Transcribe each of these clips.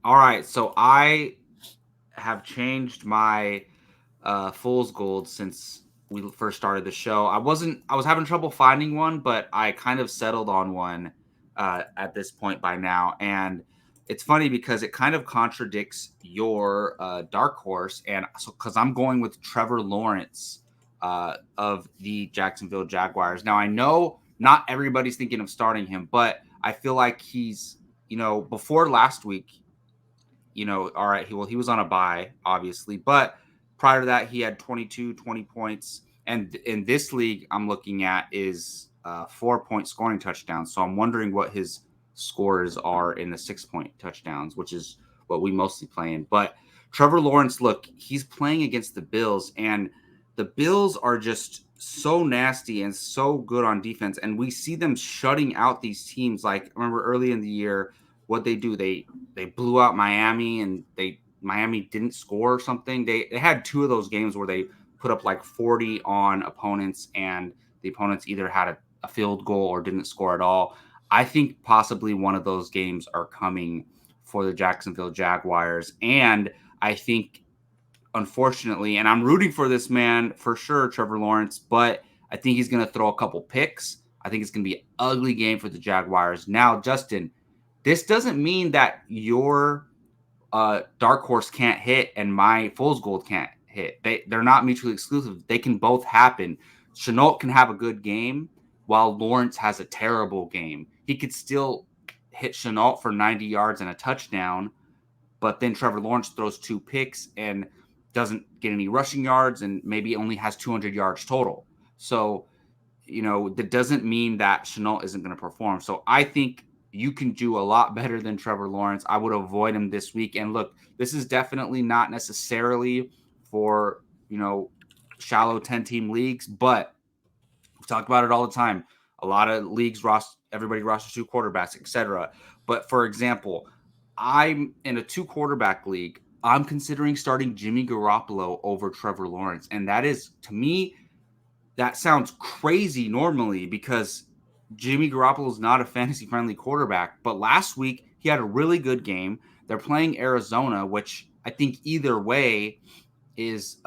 All right, so I have changed my fool's gold since we first started the show. I was having trouble finding one, but I kind of settled on one at this point by now. And it's funny because it kind of contradicts your dark horse. And so, because I'm going with Trevor Lawrence of the Jacksonville Jaguars. Now, I know not everybody's thinking of starting him, but I feel like he's, before last week, all right, he was on a bye, obviously, but prior to that, he had 20 points. And in this league, I'm looking at is 4 point scoring touchdowns. So I'm wondering what his scores are in the 6 point touchdowns, which is what we mostly play in. But Trevor Lawrence, look, he's playing against the Bills, and the Bills are just so nasty and so good on defense. And we see them shutting out these teams. Like, remember early in the year, what they do, they blew out Miami, and Miami didn't score or something. They had two of those games where they put up like 40 on opponents, and the opponents either had a field goal or didn't score at all. I think possibly one of those games are coming for the Jacksonville Jaguars. And I think, unfortunately, and I'm rooting for this man for sure, Trevor Lawrence, but I think he's going to throw a couple picks. I think it's going to be an ugly game for the Jaguars. Now, Justin, this doesn't mean that your dark horse can't hit and my fool's gold can't hit. They're not mutually exclusive. They can both happen. Chenault can have a good game while Lawrence has a terrible game. He could still hit Chenault for 90 yards and a touchdown, but then Trevor Lawrence throws two picks and doesn't get any rushing yards and maybe only has 200 yards total. So, that doesn't mean that Chenault isn't going to perform. So I think you can do a lot better than Trevor Lawrence. I would avoid him this week. And look, this is definitely not necessarily for, shallow 10-team leagues, but we talk about it all the time. A lot of leagues everybody rosters two quarterbacks, etc. But for example, I'm in a two quarterback league. I'm considering starting Jimmy Garoppolo over Trevor Lawrence. And that is, to me, that sounds crazy normally because Jimmy Garoppolo is not a fantasy friendly quarterback. But last week, he had a really good game. They're playing Arizona, which I think either way is,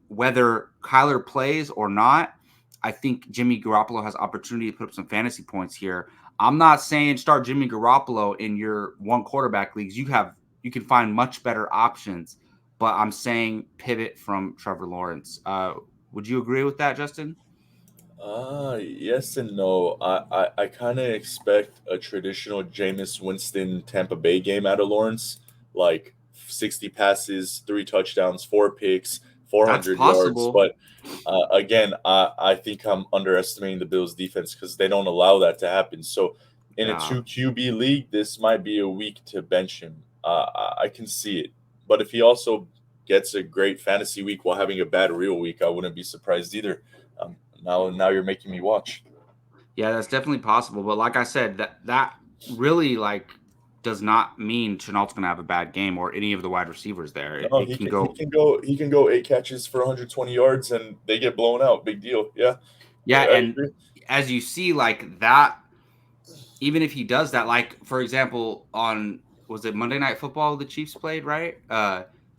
whether Kyler plays or not, I think Jimmy Garoppolo has opportunity to put up some fantasy points here. I'm not saying start Jimmy Garoppolo in your one quarterback leagues. You can find much better options, but I'm saying pivot from Trevor Lawrence. Would you agree with that, Justin? Yes and no. I kind of expect a traditional Jameis Winston Tampa Bay game out of Lawrence, like 60 passes, three touchdowns, four picks, That's 400 yards. possible. But again, I think I'm underestimating the Bills' defense because they don't allow that to happen. So in a Yeah. two QB league, this might be a week to bench him. I can see it. But if he also gets a great fantasy week while having a bad real week, I wouldn't be surprised either. Um, now you're making me watch. Yeah, that's definitely possible. But like I said, that really like does not mean Chenault's gonna have a bad game or any of the wide receivers there. It, No, it can go. he can go eight catches for 120 yards and they get blown out. Big deal. Yeah, Yeah, I and agree. as you see, like that, even if he does that, like for example, on was it Monday Night Football the Chiefs played, right?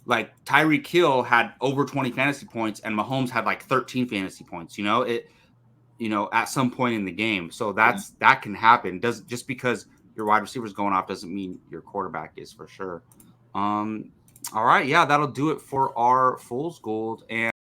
Like Tyreek Hill had over 20 fantasy points and Mahomes had like 13 fantasy points. At some point in the game. So that can happen. Does just because your wide receiver is going off doesn't mean your quarterback is for sure. Um, all right, yeah, that'll do it for our Fool's Gold. And